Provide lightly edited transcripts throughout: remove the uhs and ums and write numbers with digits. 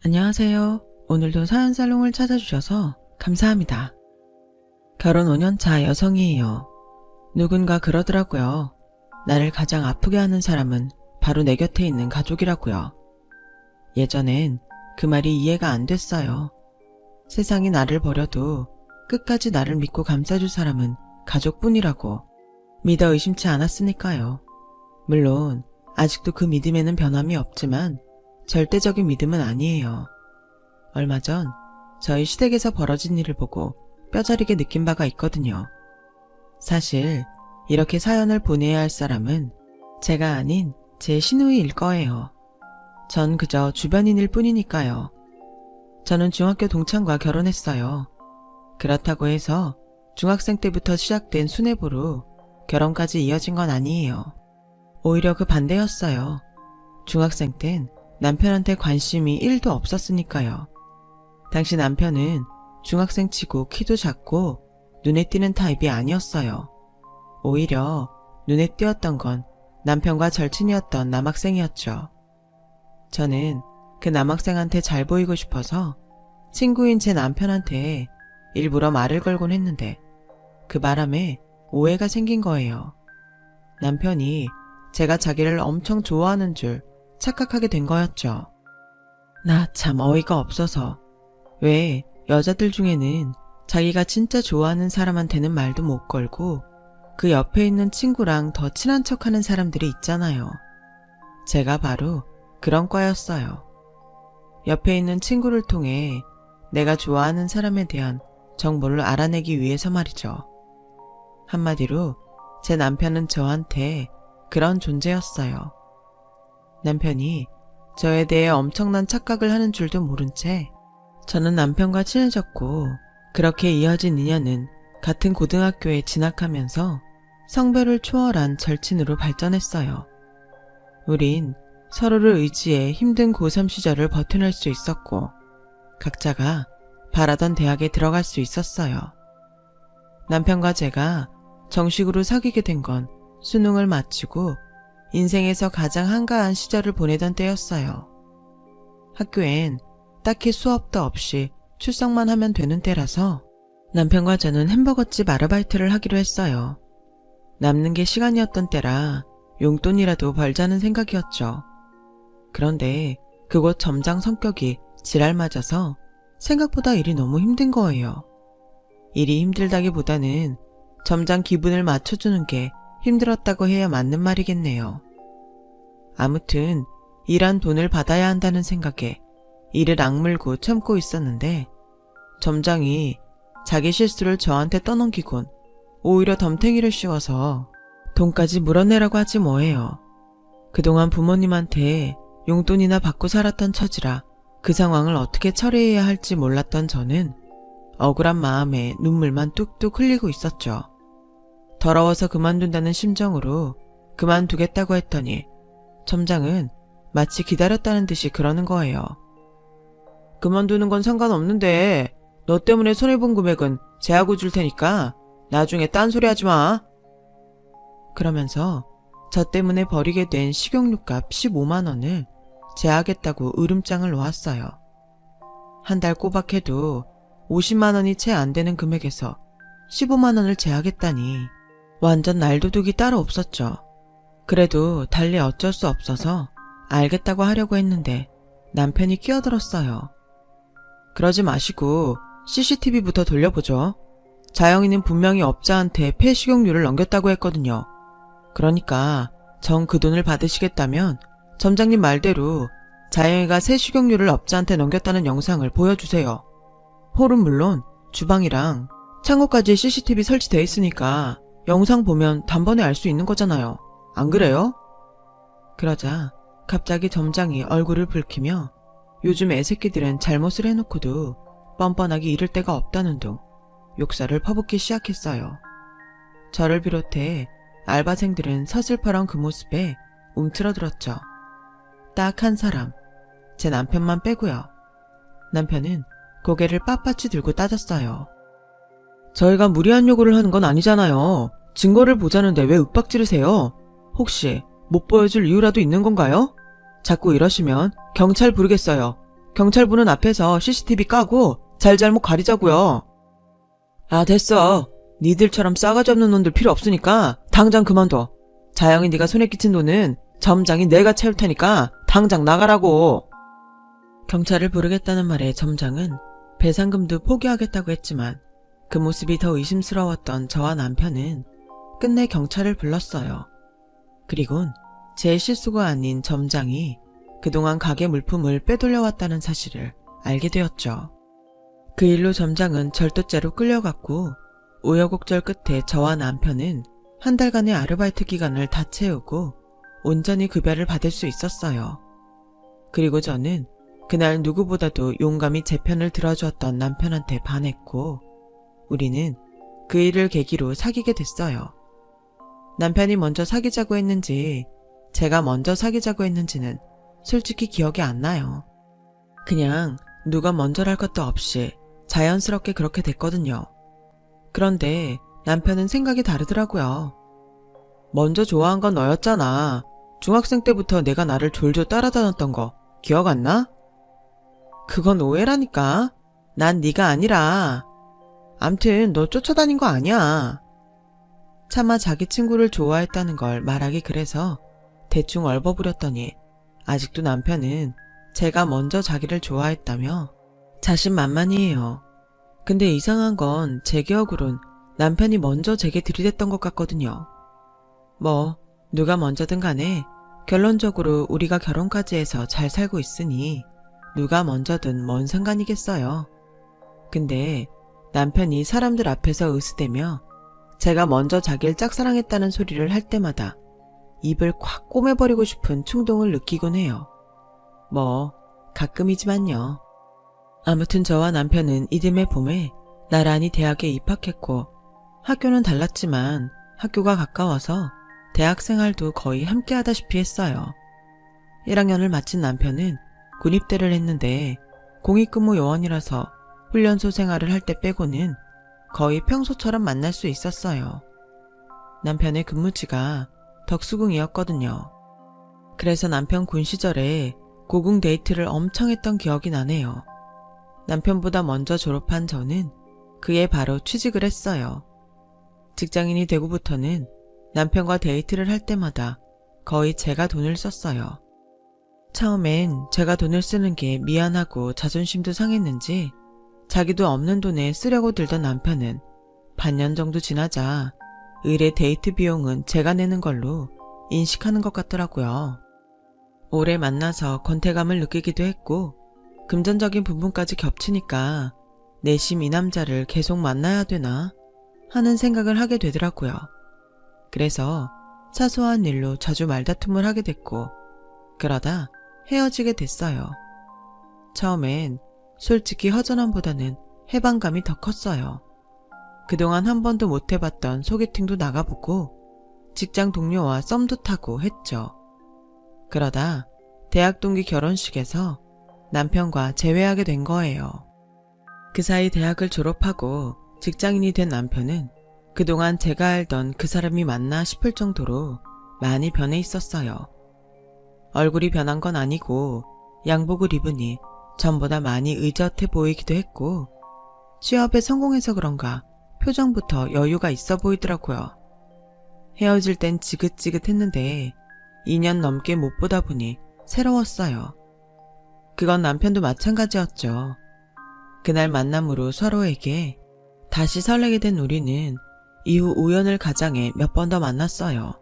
안녕하세요. 오늘도 사연살롱을 찾아주셔서 감사합니다. 결혼 5년차 여성이에요. 누군가 그러더라고요. 나를 가장 아프게 하는 사람은 바로 내 곁에 있는 가족이라고요. 예전엔 그 말이 이해가 안 됐어요. 세상이 나를 버려도 끝까지 나를 믿고 감싸줄 사람은 가족뿐이라고 믿어 의심치 않았으니까요. 물론 아직도 그 믿음에는 변함이 없지만 절대적인 믿음은 아니에요. 얼마 전 저희 시댁에서 벌어진 일을 보고 뼈저리게 느낀 바가 있거든요. 사실 이렇게 사연을 보내야 할 사람은 제가 아닌 제 시누이일 거예요. 전 그저 주변인일 뿐이니까요. 저는 중학교 동창과 결혼했어요. 그렇다고 해서 중학생 때부터 시작된 수뇌부로 결혼까지 이어진 건 아니에요. 오히려 그 반대였어요. 중학생 땐 남편한테 관심이 1도 없었으니까요. 당시 남편은 중학생 치고 키도 작고 눈에 띄는 타입이 아니었어요. 오히려 눈에 띄었던 건 남편과 절친이었던 남학생이었죠. 저는 그 남학생한테 잘 보이고 싶어서 친구인 제 남편한테 일부러 말을 걸곤 했는데 그 바람에 오해가 생긴 거예요. 남편이 제가 자기를 엄청 좋아하는 줄 착각하게 된 거였죠. 나 참 어이가 없어서 왜 여자들 중에는 자기가 진짜 좋아하는 사람한테는 말도 못 걸고 그 옆에 있는 친구랑 더 친한 척하는 사람들이 있잖아요. 제가 바로 그런 과였어요. 옆에 있는 친구를 통해 내가 좋아하는 사람에 대한 정보를 알아내기 위해서 말이죠. 한마디로 제 남편은 저한테 그런 존재였어요. 남편이 저에 대해 엄청난 착각을 하는 줄도 모른 채 저는 남편과 친해졌고 그렇게 이어진 인연은 같은 고등학교에 진학하면서 성별을 초월한 절친으로 발전했어요. 우린 서로를 의지해 힘든 고3 시절을 버텨낼 수 있었고 각자가 바라던 대학에 들어갈 수 있었어요. 남편과 제가 정식으로 사귀게 된 건 수능을 마치고 인생에서 가장 한가한 시절을 보내던 때였어요. 학교엔 딱히 수업도 없이 출석만 하면 되는 때라서 남편과 저는 햄버거집 아르바이트를 하기로 했어요. 남는 게 시간이었던 때라 용돈이라도 벌자는 생각이었죠. 그런데 그곳 점장 성격이 지랄맞아서 생각보다 일이 너무 힘든 거예요. 일이 힘들다기보다는 점장 기분을 맞춰주는 게 힘들었다고 해야 맞는 말이겠네요. 아무튼 일한 돈을 받아야 한다는 생각에 이를 악물고 참고 있었는데 점장이 자기 실수를 저한테 떠넘기곤 오히려 덤탱이를 씌워서 돈까지 물어내라고 하지 뭐예요. 그동안 부모님한테 용돈이나 받고 살았던 처지라 그 상황을 어떻게 처리해야 할지 몰랐던 저는 억울한 마음에 눈물만 뚝뚝 흘리고 있었죠. 더러워서 그만둔다는 심정으로 그만두겠다고 했더니 점장은 마치 기다렸다는 듯이 그러는 거예요. 그만두는 건 상관없는데 너 때문에 손해본 금액은 제하고 줄 테니까 나중에 딴소리 하지 마. 그러면서 저 때문에 버리게 된 식용유값 15만 원을 제하겠다고 으름장을 놓았어요. 한 달 꼬박해도 50만 원이 채 안 되는 금액에서 15만 원을 제하겠다니 완전 날도둑이 따로 없었죠. 그래도 달리 어쩔 수 없어서 알겠다고 하려고 했는데 남편이 끼어들었어요. 그러지 마시고 CCTV부터 돌려보죠. 자영이는 분명히 업자한테 폐식용유를 넘겼다고 했거든요. 그러니까 정 그 돈을 받으시겠다면 점장님 말대로 자영이가 새 식용유를 업자한테 넘겼다는 영상을 보여주세요. 홀은 물론 주방이랑 창고까지 CCTV 설치돼 있으니까 영상 보면 단번에 알 수 있는 거잖아요. 안 그래요? 그러자 갑자기 점장이 얼굴을 붉히며 요즘 애새끼들은 잘못을 해놓고도 뻔뻔하게 이를 데가 없다는 둥 욕설을 퍼붓기 시작했어요. 저를 비롯해 알바생들은 서슬퍼런 그 모습에 움츠러들었죠. 딱 한 사람, 제 남편만 빼고요. 남편은 고개를 빳빳이 들고 따졌어요. 저희가 무리한 요구를 하는 건 아니잖아요. 증거를 보자는데 왜 윽박지르세요? 혹시 못 보여줄 이유라도 있는 건가요? 자꾸 이러시면 경찰 부르겠어요. 경찰 보는 앞에서 CCTV 까고 잘잘못 가리자고요. 아, 됐어. 니들처럼 싸가지 없는 놈들 필요 없으니까 당장 그만둬. 자영이 네가 손에 끼친 돈은 점장이 내가 채울 테니까 당장 나가라고. 경찰을 부르겠다는 말에 점장은 배상금도 포기하겠다고 했지만 그 모습이 더 의심스러웠던 저와 남편은 끝내 경찰을 불렀어요. 그리곤 제 실수가 아닌 점장이 그동안 가게 물품을 빼돌려왔다는 사실을 알게 되었죠. 그 일로 점장은 절도죄로 끌려갔고 우여곡절 끝에 저와 남편은 한 달간의 아르바이트 기간을 다 채우고 온전히 급여를 받을 수 있었어요. 그리고 저는 그날 누구보다도 용감히 제 편을 들어주었던 남편한테 반했고 우리는 그 일을 계기로 사귀게 됐어요. 남편이 먼저 사귀자고 했는지 제가 먼저 사귀자고 했는지는 솔직히 기억이 안 나요. 그냥 누가 먼저랄 것도 없이 자연스럽게 그렇게 됐거든요. 그런데 남편은 생각이 다르더라고요. 먼저 좋아한 건 너였잖아. 중학생 때부터 내가 나를 졸졸 따라다녔던 거 기억 안 나? 그건 오해라니까. 난 네가 아니라. 암튼 너 쫓아다닌 거 아니야. 차마 자기 친구를 좋아했다는 걸 말하기 그래서 대충 얼버무렸더니 아직도 남편은 제가 먼저 자기를 좋아했다며 자신만만이에요. 근데 이상한 건 제 기억으론 남편이 먼저 제게 들이댔던 것 같거든요. 뭐 누가 먼저든 간에 결론적으로 우리가 결혼까지 해서 잘 살고 있으니 누가 먼저든 뭔 상관이겠어요. 근데 남편이 사람들 앞에서 으스대며 제가 먼저 자기를 짝사랑했다는 소리를 할 때마다 입을 콱 꼬매버리고 싶은 충동을 느끼곤 해요. 뭐 가끔이지만요. 아무튼 저와 남편은 이듬해 봄에 나란히 대학에 입학했고 학교는 달랐지만 학교가 가까워서 대학 생활도 거의 함께 하다시피 했어요. 1학년을 마친 남편은 군입대를 했는데 공익근무 요원이라서 훈련소 생활을 할 때 빼고는 거의 평소처럼 만날 수 있었어요. 남편의 근무지가 덕수궁이었거든요. 그래서 남편 군 시절에 고궁 데이트를 엄청 했던 기억이 나네요. 남편보다 먼저 졸업한 저는 그에 바로 취직을 했어요. 직장인이 되고부터는 남편과 데이트를 할 때마다 거의 제가 돈을 썼어요. 처음엔 제가 돈을 쓰는 게 미안하고 자존심도 상했는지 자기도 없는 돈에 쓰려고 들던 남편은 반년 정도 지나자 의뢰 데이트 비용은 제가 내는 걸로 인식하는 것 같더라고요. 오래 만나서 권태감을 느끼기도 했고 금전적인 부분까지 겹치니까 내심 이 남자를 계속 만나야 되나 하는 생각을 하게 되더라고요. 그래서 사소한 일로 자주 말다툼을 하게 됐고 그러다 헤어지게 됐어요. 처음엔 솔직히 허전함보다는 해방감이 더 컸어요. 그동안 한 번도 못 해봤던 소개팅도 나가보고 직장 동료와 썸도 타고 했죠. 그러다 대학 동기 결혼식에서 남편과 재회하게 된 거예요. 그 사이 대학을 졸업하고 직장인이 된 남편은 그동안 제가 알던 그 사람이 맞나 싶을 정도로 많이 변해 있었어요. 얼굴이 변한 건 아니고 양복을 입으니 전보다 많이 의젓해 보이기도 했고 취업에 성공해서 그런가 표정부터 여유가 있어 보이더라고요. 헤어질 땐 지긋지긋했는데 2년 넘게 못 보다 보니 새로웠어요. 그건 남편도 마찬가지였죠. 그날 만남으로 서로에게 다시 설레게 된 우리는 이후 우연을 가장해 몇 번 더 만났어요.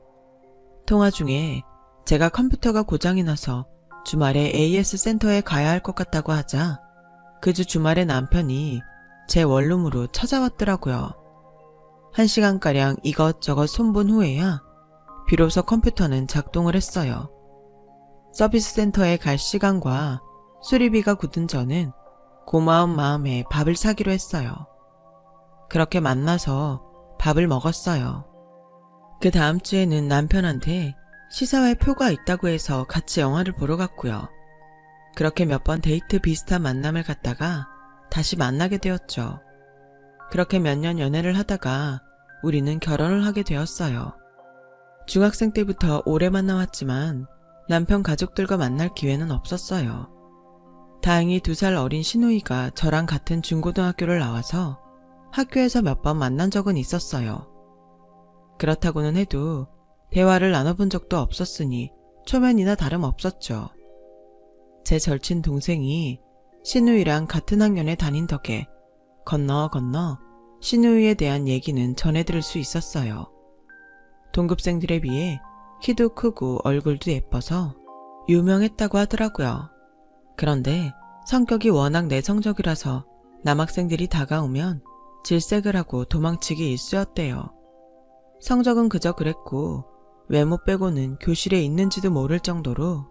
통화 중에 제가 컴퓨터가 고장이 나서 주말에 AS 센터에 가야 할 것 같다고 하자 그 주 주말에 남편이 제 원룸으로 찾아왔더라고요. 1시간가량 이것저것 손본 후에야 비로소 컴퓨터는 작동을 했어요. 서비스 센터에 갈 시간과 수리비가 굳은 저는 고마운 마음에 밥을 사기로 했어요. 그렇게 만나서 밥을 먹었어요. 그 다음 주에는 남편한테 시사회 표가 있다고 해서 같이 영화를 보러 갔고요. 그렇게 몇 번 데이트 비슷한 만남을 갖다가 다시 만나게 되었죠. 그렇게 몇 년 연애를 하다가 우리는 결혼을 하게 되었어요. 중학생 때부터 오래 만나왔지만 남편 가족들과 만날 기회는 없었어요. 다행히 2살 어린 시누이가 저랑 같은 중고등학교를 나와서 학교에서 몇 번 만난 적은 있었어요. 그렇다고는 해도 대화를 나눠본 적도 없었으니 초면이나 다름없었죠. 제 절친 동생이 시누이랑 같은 학년에 다닌 덕에 건너 시누이에 대한 얘기는 전해 들을 수 있었어요. 동급생들에 비해 키도 크고 얼굴도 예뻐서 유명했다고 하더라고요. 그런데 성격이 워낙 내성적이라서 남학생들이 다가오면 질색을 하고 도망치기 일쑤였대요. 성적은 그저 그랬고 외모 빼고는 교실에 있는지도 모를 정도로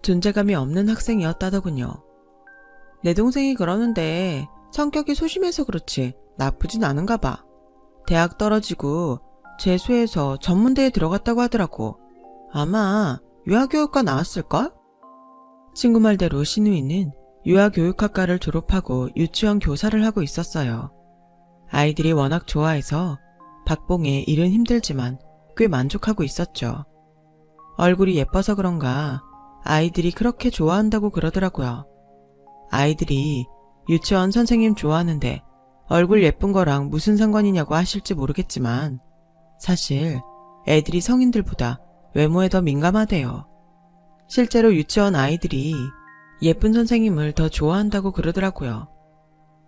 존재감이 없는 학생이었다더군요. 내 동생이 그러는데 성격이 소심해서 그렇지 나쁘진 않은가 봐. 대학 떨어지고 재수해서 전문대에 들어갔다고 하더라고. 아마 유아교육과 나왔을걸? 친구 말대로 시누이는 유아교육학과를 졸업하고 유치원 교사를 하고 있었어요. 아이들이 워낙 좋아해서 박봉에 일은 힘들지만 꽤 만족하고 있었죠. 얼굴이 예뻐서 그런가 아이들이 그렇게 좋아한다고 그러더라고요. 아이들이 유치원 선생님 좋아하는데 얼굴 예쁜 거랑 무슨 상관이냐고 하실지 모르겠지만 사실 애들이 성인들보다 외모에 더 민감하대요. 실제로 유치원 아이들이 예쁜 선생님을 더 좋아한다고 그러더라고요.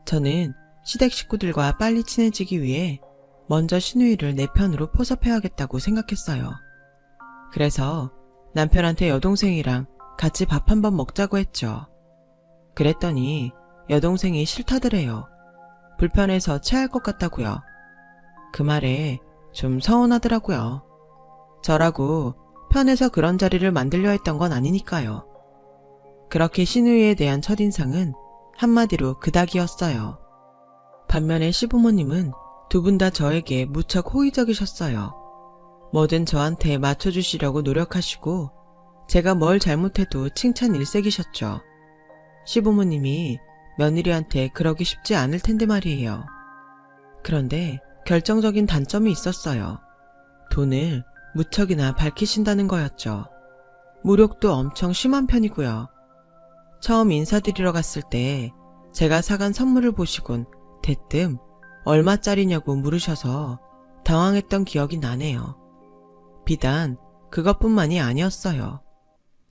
저는 시댁 식구들과 빨리 친해지기 위해 먼저 시누이를 내 편으로 포섭해야겠다고 생각했어요. 그래서 남편한테 여동생이랑 같이 밥 한번 먹자고 했죠. 그랬더니 여동생이 싫다더래요. 불편해서 체할 것 같다고요. 그 말에 좀 서운하더라고요. 저라고 편해서 그런 자리를 만들려 했던 건 아니니까요. 그렇게 시누이에 대한 첫인상은 한마디로 그닥이었어요. 반면에 시부모님은 두 분 다 저에게 무척 호의적이셨어요. 뭐든 저한테 맞춰주시려고 노력하시고 제가 뭘 잘못해도 칭찬 일색이셨죠. 시부모님이 며느리한테 그러기 쉽지 않을 텐데 말이에요. 그런데 결정적인 단점이 있었어요. 돈을 무척이나 밝히신다는 거였죠. 무력도 엄청 심한 편이고요. 처음 인사드리러 갔을 때 제가 사간 선물을 보시곤 대뜸 얼마짜리냐고 물으셔서 당황했던 기억이 나네요. 비단 그것뿐만이 아니었어요.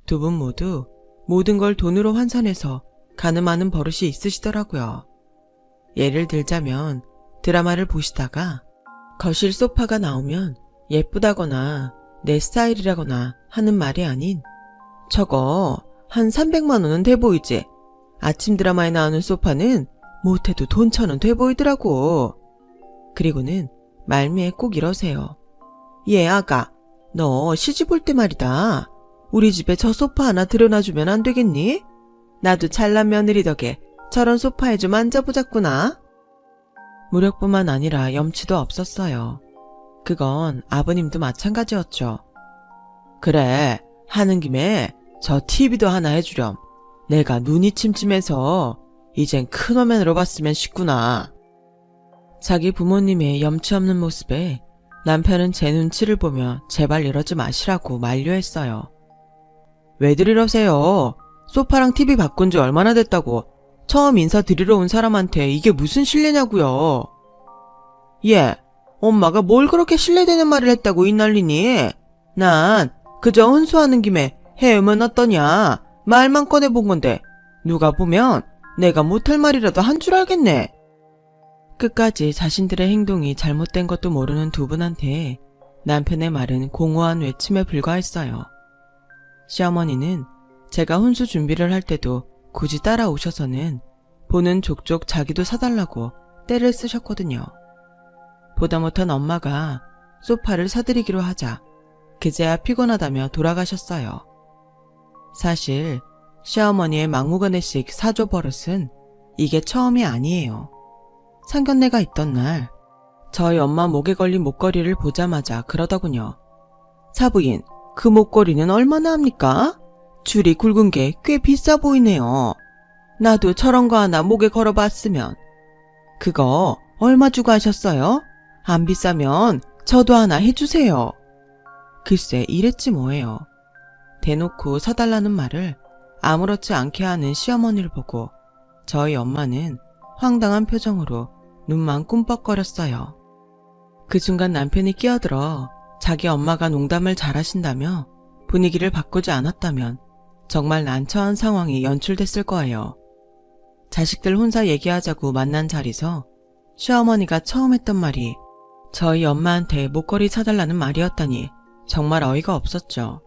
두 분 모두 모든 걸 돈으로 환산해서 가늠하는 버릇이 있으시더라고요. 예를 들자면 드라마를 보시다가 거실 소파가 나오면 예쁘다거나 내 스타일이라거나 하는 말이 아닌 저거 한 300만 원은 돼 보이지? 아침 드라마에 나오는 소파는 못해도 돈 1,000원 돼 보이더라고. 그리고는 말미에 꼭 이러세요. 얘 아가, 너 시집 올 때 말이다. 우리 집에 저 소파 하나 들여놔주면 안 되겠니? 나도 잘난 며느리 덕에 저런 소파에 좀 앉아보자꾸나. 무력뿐만 아니라 염치도 없었어요. 그건 아버님도 마찬가지였죠. 그래, 하는 김에 저 TV도 하나 해주렴. 내가 눈이 침침해서 이젠 큰 화면으로 봤으면 싶구나. 자기 부모님의 염치 없는 모습에 남편은 제 눈치를 보며 제발 이러지 마시라고 만류했어요. 왜들 이러세요? 소파랑 TV 바꾼 지 얼마나 됐다고. 처음 인사드리러 온 사람한테 이게 무슨 실례냐고요. 예, 엄마가 뭘 그렇게 실례되는 말을 했다고 이 난리니? 난 그저 혼수하는 김에 해오면 어떠냐 말만 꺼내본 건데 누가 보면 내가 못할 말이라도 한 줄 알겠네. 끝까지 자신들의 행동이 잘못된 것도 모르는 두 분한테 남편의 말은 공허한 외침에 불과했어요. 시어머니는 제가 혼수 준비를 할 때도 굳이 따라오셔서는 보는 족족 자기도 사달라고 떼를 쓰셨거든요. 보다 못한 엄마가 소파를 사드리기로 하자 그제야 피곤하다며 돌아가셨어요. 사실 시어머니의 막무가내식 사조 버릇은 이게 처음이 아니에요. 상견례가 있던 날 저희 엄마 목에 걸린 목걸이를 보자마자 그러더군요. 사부인, 그 목걸이는 얼마나 합니까? 줄이 굵은 게 꽤 비싸 보이네요. 나도 저런 거 하나 목에 걸어봤으면. 그거 얼마 주고 하셨어요? 안 비싸면 저도 하나 해주세요. 글쎄 이랬지 뭐예요. 대놓고 사달라는 말을 아무렇지 않게 하는 시어머니를 보고 저희 엄마는 황당한 표정으로 눈만 꿈뻑거렸어요. 그 순간 남편이 끼어들어 자기 엄마가 농담을 잘하신다며 분위기를 바꾸지 않았다면 정말 난처한 상황이 연출됐을 거예요. 자식들 혼자 얘기하자고 만난 자리서 시어머니가 처음 했던 말이 저희 엄마한테 목걸이 사달라는 말이었다니 정말 어이가 없었죠.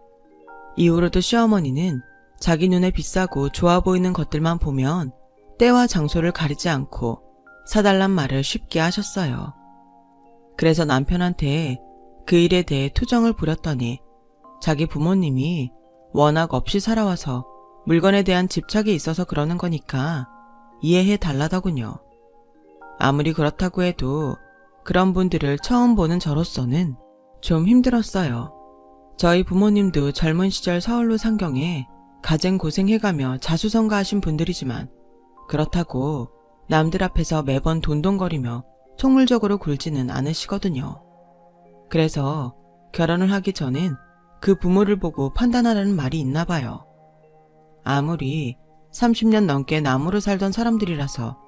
이후로도 시어머니는 자기 눈에 비싸고 좋아 보이는 것들만 보면 때와 장소를 가리지 않고 사달란 말을 쉽게 하셨어요. 그래서 남편한테 그 일에 대해 투정을 부렸더니 자기 부모님이 워낙 없이 살아와서 물건에 대한 집착이 있어서 그러는 거니까 이해해 달라더군요. 아무리 그렇다고 해도 그런 분들을 처음 보는 저로서는 좀 힘들었어요. 저희 부모님도 젊은 시절 서울로 상경해 가정 고생해가며 자수성가하신 분들이지만 그렇다고 남들 앞에서 매번 돈돈거리며 속물적으로 굴지는 않으시거든요. 그래서 결혼을 하기 전엔 그 부모를 보고 판단하라는 말이 있나 봐요. 아무리 30년 넘게 남으로 살던 사람들이라서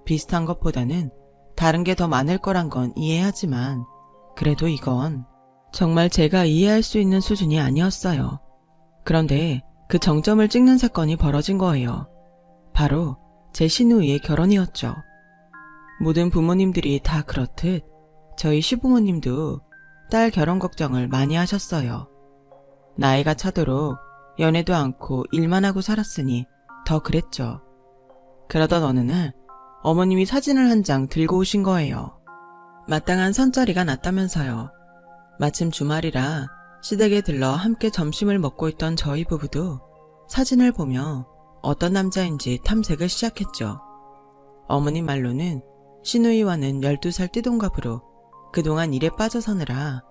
비슷한 것보다는 다른 게 더 많을 거란 건 이해하지만 그래도 이건 정말 제가 이해할 수 있는 수준이 아니었어요. 그런데 그 정점을 찍는 사건이 벌어진 거예요. 바로 제 시누이의 결혼이었죠. 모든 부모님들이 다 그렇듯 저희 시부모님도 딸 결혼 걱정을 많이 하셨어요. 나이가 차도록 연애도 않고 일만 하고 살았으니 더 그랬죠. 그러던 어느 날 어머님이 사진을 한 장 들고 오신 거예요. 마땅한 선자리가 났다면서요. 마침 주말이라 시댁에 들러 함께 점심을 먹고 있던 저희 부부도 사진을 보며 어떤 남자인지 탐색을 시작했죠. 어머님 말로는 시누이와는 12살 띠동갑으로 그동안 일에 빠져 사느라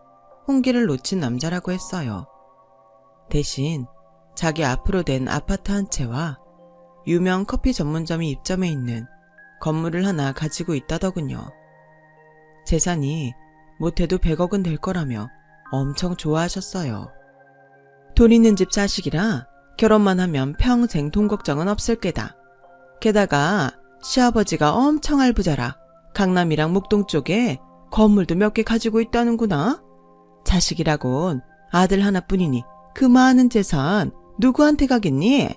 혼기를 놓친 남자라고 했어요. 대신 자기 앞으로 된 아파트 한 채와 유명 커피 전문점이 입점해 있는 건물을 하나 가지고 있다더군요. 재산이 못해도 100억은 될 거라며 엄청 좋아하셨어요. 돈 있는 집 자식이라 결혼만 하면 평생 돈 걱정은 없을 게다. 게다가 시아버지가 엄청 알부자라 강남이랑 목동 쪽에 건물도 몇 개 가지고 있다는구나. 자식이라곤 아들 하나뿐이니 그 많은 재산 누구한테 가겠니?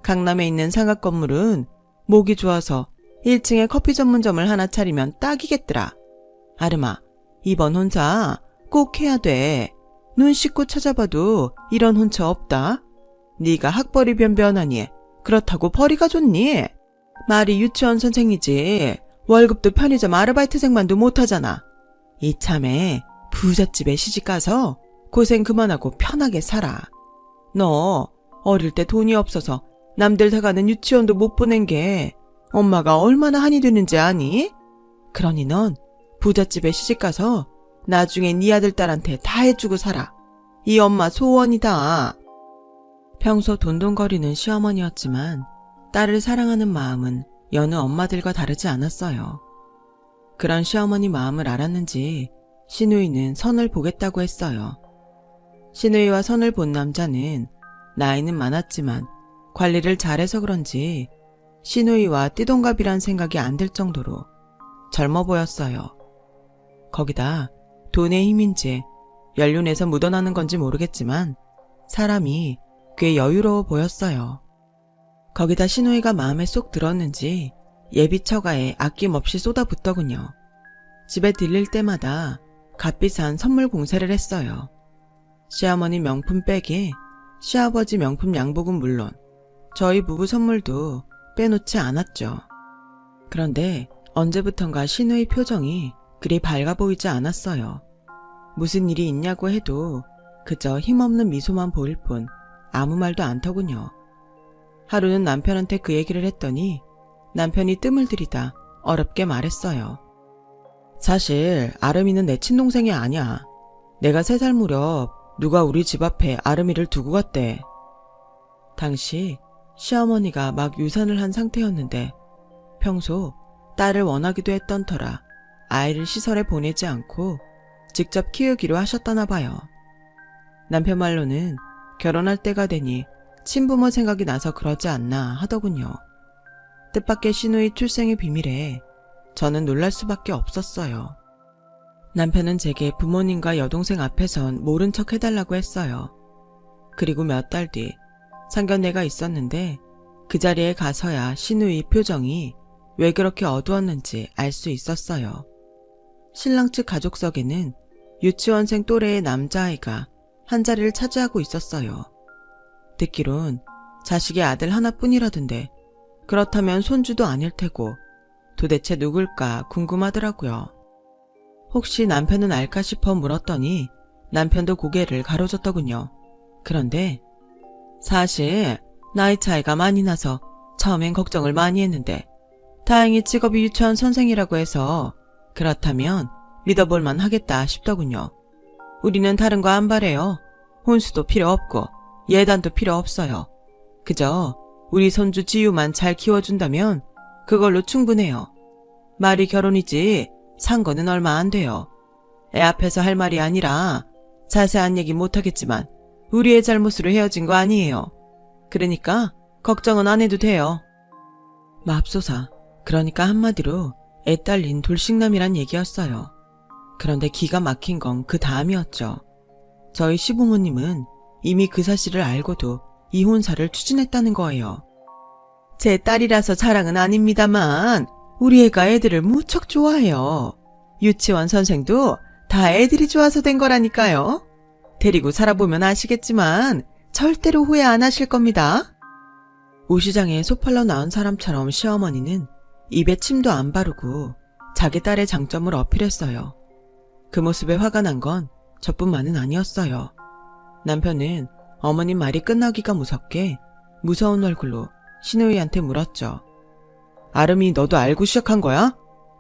강남에 있는 상가 건물은 목이 좋아서 1층에 커피 전문점을 하나 차리면 딱이겠더라. 아름아, 이번 혼자 꼭 해야 돼. 눈 씻고 찾아봐도 이런 혼처 없다. 네가 학벌이 변변하니 그렇다고 벌이가 좋니? 말이 유치원 선생이지 월급도 편의점 아르바이트생만도 못하잖아. 이참에 부잣집에 시집가서 고생 그만하고 편하게 살아. 너 어릴 때 돈이 없어서 남들 다 가는 유치원도 못 보낸 게 엄마가 얼마나 한이 되는지 아니? 그러니 넌 부잣집에 시집가서 나중에 네 아들 딸한테 다 해주고 살아. 이 엄마 소원이다. 평소 돈돈거리는 시어머니였지만 딸을 사랑하는 마음은 여느 엄마들과 다르지 않았어요. 그런 시어머니 마음을 알았는지 시누이는 선을 보겠다고 했어요. 시누이와 선을 본 남자는 나이는 많았지만 관리를 잘해서 그런지 시누이와 띠동갑이란 생각이 안 들 정도로 젊어 보였어요. 거기다 돈의 힘인지 연륜에서 묻어나는 건지 모르겠지만 사람이 꽤 여유로워 보였어요. 거기다 시누이가 마음에 쏙 들었는지 예비 처가에 아낌없이 쏟아붓더군요. 집에 들릴 때마다 값비싼 선물 공세를 했어요. 시어머니 명품 백에 시아버지 명품 양복은 물론 저희 부부 선물도 빼놓지 않았죠. 그런데 언제부턴가 시누이 표정이 그리 밝아 보이지 않았어요. 무슨 일이 있냐고 해도 그저 힘없는 미소만 보일 뿐 아무 말도 않더군요. 하루는 남편한테 그 얘기를 했더니 남편이 뜸을 들이다 어렵게 말했어요. 사실 아름이는 내 친동생이 아니야. 내가 3살 무렵 누가 우리 집 앞에 아름이를 두고 갔대. 당시 시어머니가 막 유산을 한 상태였는데 평소 딸을 원하기도 했던 터라 아이를 시설에 보내지 않고 직접 키우기로 하셨다나 봐요. 남편 말로는 결혼할 때가 되니 친부모 생각이 나서 그러지 않나 하더군요. 뜻밖의 시누이 출생의 비밀에 저는 놀랄 수밖에 없었어요. 남편은 제게 부모님과 여동생 앞에선 모른 척 해달라고 했어요. 그리고 몇 달 뒤 상견례가 있었는데 그 자리에 가서야 시누이 표정이 왜 그렇게 어두웠는지 알 수 있었어요. 신랑 측 가족석에는 유치원생 또래의 남자아이가 한 자리를 차지하고 있었어요. 듣기론 자식의 아들 하나뿐이라던데 그렇다면 손주도 아닐 테고 도대체 누굴까 궁금하더라고요. 혹시 남편은 알까 싶어 물었더니 남편도 고개를 가로젓더군요. 그런데 사실 나이 차이가 많이 나서 처음엔 걱정을 많이 했는데 다행히 직업이 유치원 선생이라고 해서 그렇다면 믿어볼만 하겠다 싶더군요. 우리는 다른 거 안 바래요. 혼수도 필요 없고 예단도 필요 없어요. 그저 우리 손주 지유만 잘 키워준다면 그걸로 충분해요. 말이 결혼이지 산 거는 얼마 안 돼요. 애 앞에서 할 말이 아니라 자세한 얘기 못하겠지만 우리의 잘못으로 헤어진 거 아니에요. 그러니까 걱정은 안 해도 돼요. 맙소사, 그러니까 한마디로 애 딸린 돌싱남이란 얘기였어요. 그런데 기가 막힌 건 그 다음이었죠. 저희 시부모님은 이미 그 사실을 알고도 이혼사를 추진했다는 거예요. 제 딸이라서 자랑은 아닙니다만 우리 애가 애들을 무척 좋아해요. 유치원 선생도 다 애들이 좋아서 된 거라니까요. 데리고 살아보면 아시겠지만 절대로 후회 안 하실 겁니다. 오시장에 소팔로 나온 사람처럼 시어머니는 입에 침도 안 바르고 자기 딸의 장점을 어필했어요. 그 모습에 화가 난 건 저뿐만은 아니었어요. 남편은 어머님 말이 끝나기가 무섭게 무서운 얼굴로 시누이한테 물었죠. 아름이 너도 알고 시작한 거야?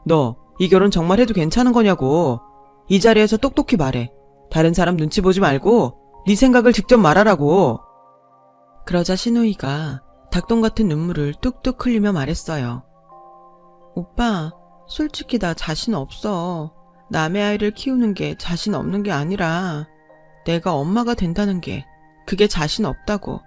너 이 결혼 정말 해도 괜찮은 거냐고. 이 자리에서 똑똑히 말해. 다른 사람 눈치 보지 말고 네 생각을 직접 말하라고. 그러자 시누이가 닭똥 같은 눈물을 뚝뚝 흘리며 말했어요. 오빠, 솔직히 나 자신 없어. 남의 아이를 키우는 게 자신 없는 게 아니라 내가 엄마가 된다는 게 그게 자신 없다고.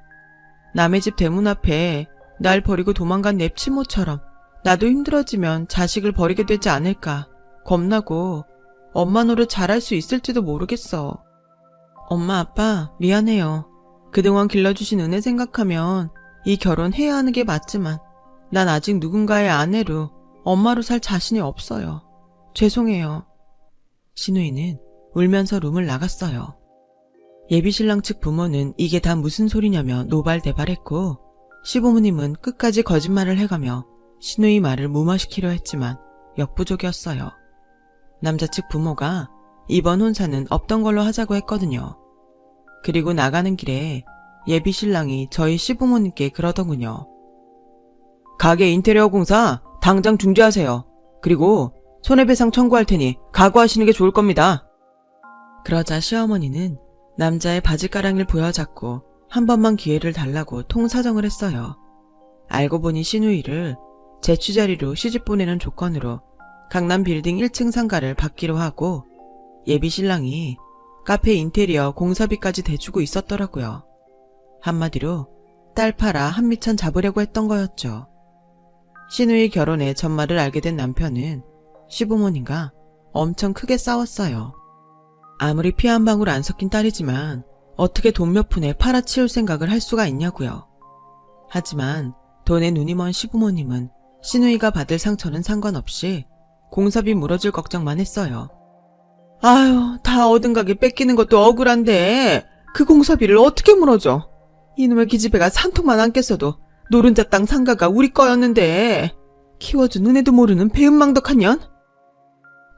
남의 집 대문 앞에 날 버리고 도망간 냅치모처럼 나도 힘들어지면 자식을 버리게 되지 않을까 겁나고 엄마 노릇 잘할 수 있을지도 모르겠어. 엄마 아빠 미안해요. 그동안 길러주신 은혜 생각하면 이 결혼 해야 하는 게 맞지만 난 아직 누군가의 아내로 엄마로 살 자신이 없어요. 죄송해요. 시누이는 울면서 룸을 나갔어요. 예비신랑 측 부모는 이게 다 무슨 소리냐며 노발대발했고 시부모님은 끝까지 거짓말을 해가며 시누이 말을 무마시키려 했지만 역부족이었어요. 남자 측 부모가 이번 혼사는 없던 걸로 하자고 했거든요. 그리고 나가는 길에 예비신랑이 저희 시부모님께 그러더군요. 가게 인테리어 공사 당장 중지하세요. 그리고 손해배상 청구할 테니 각오하시는 게 좋을 겁니다. 그러자 시어머니는 남자의 바지가랑이를 부여잡고 한 번만 기회를 달라고 통사정을 했어요. 알고 보니 시누이를 제 취자리로 시집 보내는 조건으로 강남 빌딩 1층 상가를 받기로 하고 예비신랑이 카페 인테리어 공사비까지 대주고 있었더라고요. 한마디로 딸 팔아 한미천 잡으려고 했던 거였죠. 시누이 결혼의 전말을 알게 된 남편은 시부모님과 엄청 크게 싸웠어요. 아무리 피 한 방울 안 섞인 딸이지만 어떻게 돈 몇 푼에 팔아치울 생각을 할 수가 있냐고요. 하지만 돈에 눈이 먼 시부모님은 시누이가 받을 상처는 상관없이 공사비 물어줄 걱정만 했어요. 아유, 다 얻은 가게 뺏기는 것도 억울한데 그 공사비를 어떻게 물어줘. 이놈의 기집애가 산통만 안 깼어도 노른자 땅 상가가 우리 거였는데 키워준 은혜도 모르는 배은망덕한 년?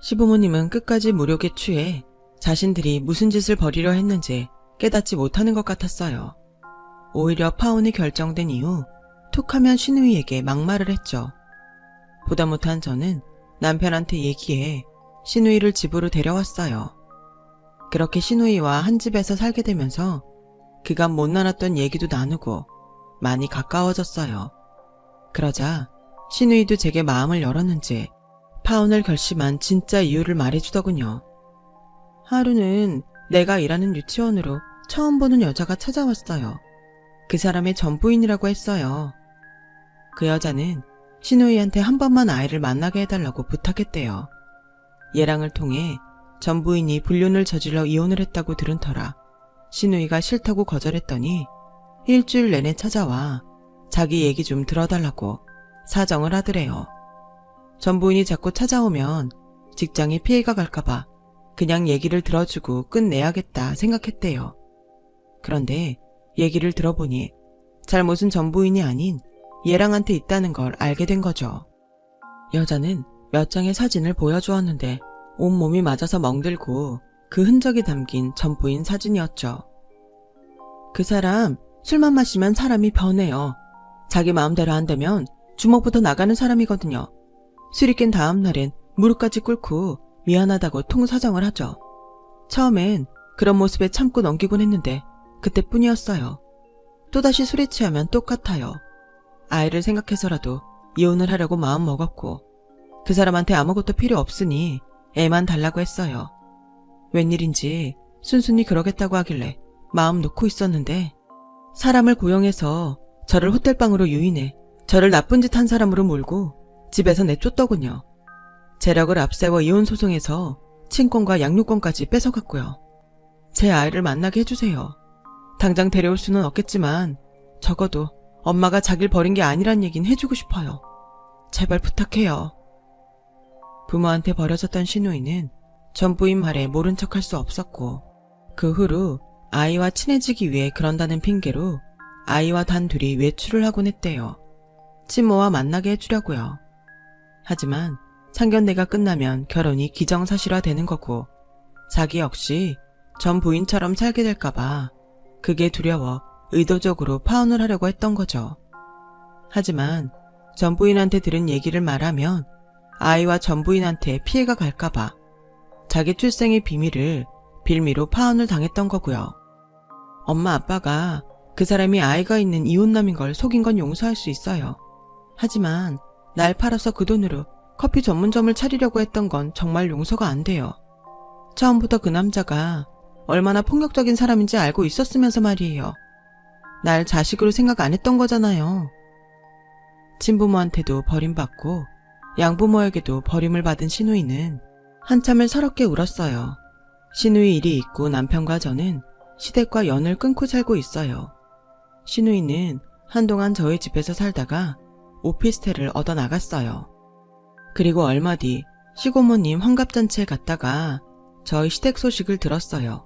시부모님은 끝까지 무력에 취해 자신들이 무슨 짓을 벌이려 했는지 깨닫지 못하는 것 같았어요. 오히려 파혼이 결정된 이후 툭하면 시누이에게 막말을 했죠. 보다 못한 저는 남편한테 얘기해 시누이를 집으로 데려왔어요. 그렇게 시누이와 한 집에서 살게 되면서 그간 못 나눴던 얘기도 나누고 많이 가까워졌어요. 그러자 시누이도 제게 마음을 열었는지 파혼을 결심한 진짜 이유를 말해주더군요. 하루는 내가 일하는 유치원으로 처음 보는 여자가 찾아왔어요. 그 사람의 전 부인이라고 했어요. 그 여자는 신우이한테 한 번만 아이를 만나게 해달라고 부탁했대요. 예랑을 통해 전 부인이 불륜을 저질러 이혼을 했다고 들은 터라 신우이가 싫다고 거절했더니 일주일 내내 찾아와 자기 얘기 좀 들어달라고 사정을 하더래요. 전 부인이 자꾸 찾아오면 직장에 피해가 갈까봐 그냥 얘기를 들어주고 끝내야겠다 생각했대요. 그런데 얘기를 들어보니 잘못은 전 부인이 아닌 예랑한테 있다는 걸 알게 된 거죠. 여자는 몇 장의 사진을 보여주었는데 온몸이 맞아서 멍들고 그 흔적이 담긴 전 부인 사진이었죠. 그 사람 술만 마시면 사람이 변해요. 자기 마음대로 안 되면 주먹부터 나가는 사람이거든요. 술이 깬 다음 날엔 무릎까지 꿇고 미안하다고 통사정을 하죠. 처음엔 그런 모습에 참고 넘기곤 했는데 그때뿐이었어요. 또다시 술에 취하면 똑같아요. 아이를 생각해서라도 이혼을 하려고 마음 먹었고 그 사람한테 아무것도 필요 없으니 애만 달라고 했어요. 웬일인지 순순히 그러겠다고 하길래 마음 놓고 있었는데 사람을 고용해서 저를 호텔방으로 유인해 저를 나쁜 짓 한 사람으로 몰고 집에서 내쫓더군요. 재력을 앞세워 이혼 소송에서 친권과 양육권까지 뺏어갔고요. 제 아이를 만나게 해주세요. 당장 데려올 수는 없겠지만 적어도 엄마가 자기를 버린 게 아니란 얘긴 해주고 싶어요. 제발 부탁해요. 부모한테 버려졌던 신우이는 전 부인 말에 모른 척할 수 없었고 그 후로 아이와 친해지기 위해 그런다는 핑계로 아이와 단둘이 외출을 하곤 했대요. 친모와 만나게 해주려고요. 하지만 상견례가 끝나면 결혼이 기정사실화되는 거고 자기 역시 전 부인처럼 살게 될까봐 그게 두려워 의도적으로 파혼을 하려고 했던 거죠. 하지만 전 부인한테 들은 얘기를 말하면 아이와 전 부인한테 피해가 갈까봐 자기 출생의 비밀을 빌미로 파혼을 당했던 거고요. 엄마 아빠가 그 사람이 아이가 있는 이혼남인 걸 속인 건 용서할 수 있어요. 하지만 날 팔아서 그 돈으로 커피 전문점을 차리려고 했던 건 정말 용서가 안 돼요. 처음부터 그 남자가 얼마나 폭력적인 사람인지 알고 있었으면서 말이에요. 날 자식으로 생각 안 했던 거잖아요. 친부모한테도 버림받고 양부모에게도 버림을 받은 신우이는 한참을 서럽게 울었어요. 신우이 일이 있고 남편과 저는 시댁과 연을 끊고 살고 있어요. 신우이는 한동안 저희 집에서 살다가 오피스텔을 얻어 나갔어요. 그리고 얼마 뒤 시고모님 환갑잔치에 갔다가 저희 시댁 소식을 들었어요.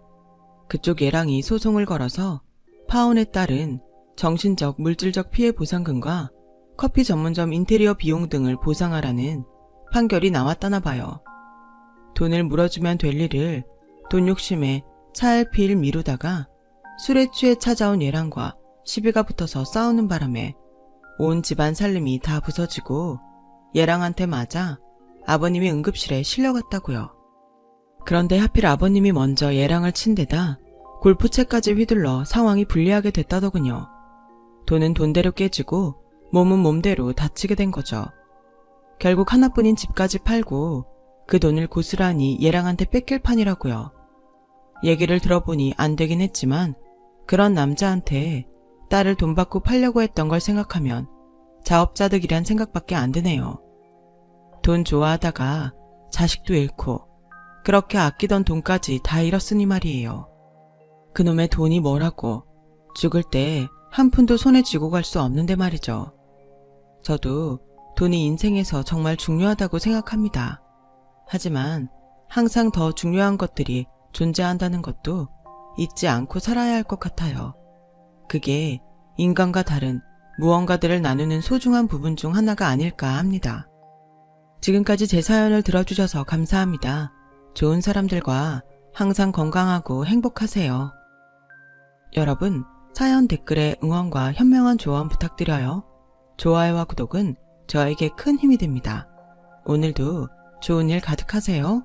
그쪽 예랑이 소송을 걸어서 파혼에 따른 정신적, 물질적 피해 보상금과 커피 전문점 인테리어 비용 등을 보상하라는 판결이 나왔다나 봐요. 돈을 물어주면 될 일을 돈 욕심에 차일피일 미루다가 술에 취해 찾아온 예랑과 시비가 붙어서 싸우는 바람에 온 집안 살림이 다 부서지고 예랑한테 맞아 아버님이 응급실에 실려갔다고요. 그런데 하필 아버님이 먼저 예랑을 친 데다 골프채까지 휘둘러 상황이 불리하게 됐다더군요. 돈은 돈대로 깨지고 몸은 몸대로 다치게 된 거죠. 결국 하나뿐인 집까지 팔고 그 돈을 고스란히 예랑한테 뺏길 판이라고요. 얘기를 들어보니 안 되긴 했지만 그런 남자한테 딸을 돈 받고 팔려고 했던 걸 생각하면 자업자득이란 생각밖에 안 드네요. 돈 좋아하다가 자식도 잃고 그렇게 아끼던 돈까지 다 잃었으니 말이에요. 그놈의 돈이 뭐라고 죽을 때 한 푼도 손에 쥐고 갈 수 없는데 말이죠. 저도 돈이 인생에서 정말 중요하다고 생각합니다. 하지만 항상 더 중요한 것들이 존재한다는 것도 잊지 않고 살아야 할 것 같아요. 그게 인간과 다른 무언가들을 나누는 소중한 부분 중 하나가 아닐까 합니다. 지금까지 제 사연을 들어주셔서 감사합니다. 좋은 사람들과 항상 건강하고 행복하세요. 여러분, 사연 댓글에 응원과 현명한 조언 부탁드려요. 좋아요와 구독은 저에게 큰 힘이 됩니다. 오늘도 좋은 일 가득하세요.